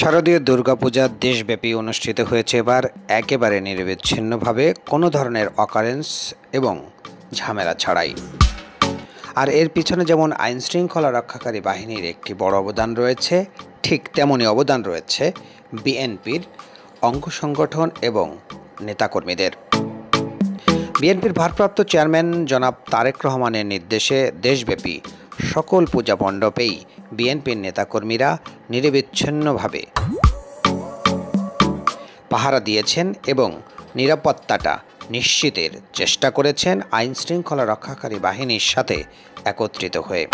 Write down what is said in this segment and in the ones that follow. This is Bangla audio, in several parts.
শারদীয় দুর্গাপূজা দেশব্যাপী অনুষ্ঠিত হয়েছে এবার একেবারে নিরবিচ্ছিন্নভাবে, কোনো ধরনের অকারেন্স এবং ঝামেলা ছাড়াই। আর এর পিছনে যেমন আইন শৃঙ্খলা রক্ষাকারী বাহিনীর একটি বড় অবদান রয়েছে, ঠিক তেমনই অবদান রয়েছে বিএনপির অঙ্গ সংগঠন এবং নেতাকর্মীদের। বিএনপির ভারপ্রাপ্ত চেয়ারম্যান জনাব তারেক রহমানের নির্দেশে দেশব্যাপী সকল পূজা মণ্ডপেই বিএনপির নেতাকর্মীরা নিরবিচ্ছিন্নভাবে পাহারা দিয়েছেন এবং নিরাপত্তাটা নিশ্চিতের চেষ্টা করেছেন আইন শৃঙ্খলা রক্ষাকারী বাহিনীর সাথে একত্রিত হয়ে।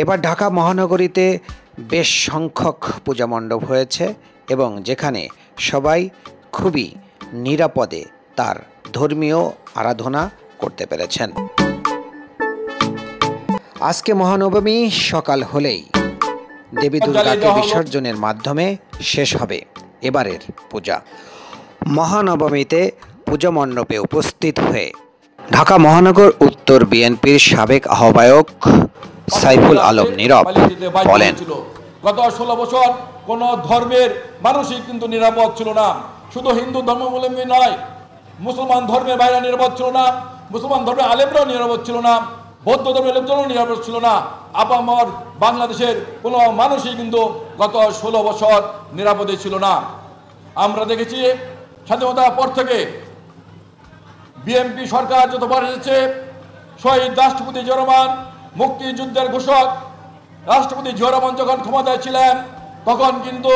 এবার ঢাকা মহানগরীতে বেশ সংখ্যক পূজা মণ্ডপ হয়েছে এবং যেখানে সবাই খুবই নিরাপদে তার ধর্মীয় আরাধনা করতে পেরেছেন। আজকে মহানবমী সকাল হলেই দেবী দুর্গাকে বিসর্জনের মাধ্যমে শেষ হবে এবারের পূজা। মহানবমীতে পূজা মণ্ডপে উপস্থিত হয়ে ঢাকা মহানগর উত্তর বিএনপির সাবেক আহ্বায়ক সাইফুল আলম নীরব বলেন, গত 16 বছর কোন ধর্মের মানুষই কিন্তু নিরাপদ ছিল না। শুধু হিন্দু ধর্মাবলম্বী নয়, মুসলমান ধর্মের বাইরে নিরাপদ ছিল না, মুসলমান ধর্মের আলেমরাও নিরাপদ ছিল না, বৌদ্ধ ধর্মের লোকজনও নিরাপদ ছিল না। আপামর বাংলাদেশের কোনো মানুষই কিন্তু গত 16 বছর নিরাপদে ছিল না। আমরা দেখেছি স্বাধীনতার পর থেকে বিএনপি সরকার যতবার এসেছে, শহীদ রাষ্ট্রপতি জিয়া রহমান, মুক্তিযুদ্ধের ঘোষক রাষ্ট্রপতি জিয়া রহমান যখন ক্ষমতায় ছিলেন, তখন কিন্তু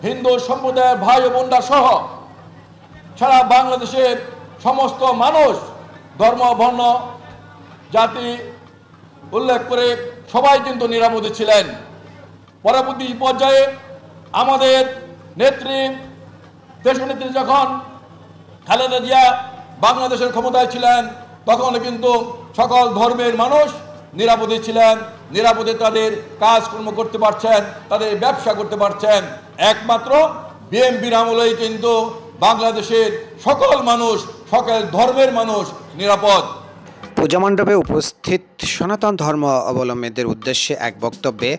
হিন্দু সম্প্রদায়ের ভাই ও বোনরা সহ সারা বাংলাদেশের সমস্ত মানুষ, ধর্ম, বর্ণ, জাতি উল্লেখ করে সবাই কিন্তু নিরাপদে ছিলেন। পরবর্তী পর্যায়ে আমাদের নেত্রী, দেশনেত্রী যখন খালেদা জিয়া বাংলাদেশের ক্ষমতায় ছিলেন, তখন কিন্তু সকল ধর্মের মানুষ নিরাপদে ছিলেন, নিরাপদে তাদের কাজকর্ম করতে পারছেন, তাদের ব্যবসা করতে পারছেন। একমাত্র বিএনপির আমলেই কিন্তু বাংলাদেশের সকল মানুষ, সকল ধর্মের মানুষ নিরাপদ। পূজা মণ্ডপে উপস্থিত সনাতন ধর্ম অবলম্বীদের উদ্দেশ্যে এক বক্তব্যে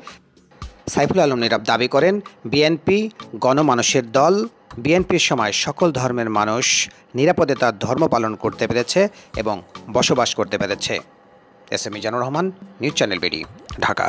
সাইফুল আলম নীরব দাবি করেন, বিএনপি গণমানুষের দল। বিএনপির সময় সকল ধর্মের মানুষ নিরাপদে তার ধর্ম পালন করতে পেরেছে এবং বসবাস করতে পেরেছে। S M Mizanur Rahman, news channel BD, Dhaka.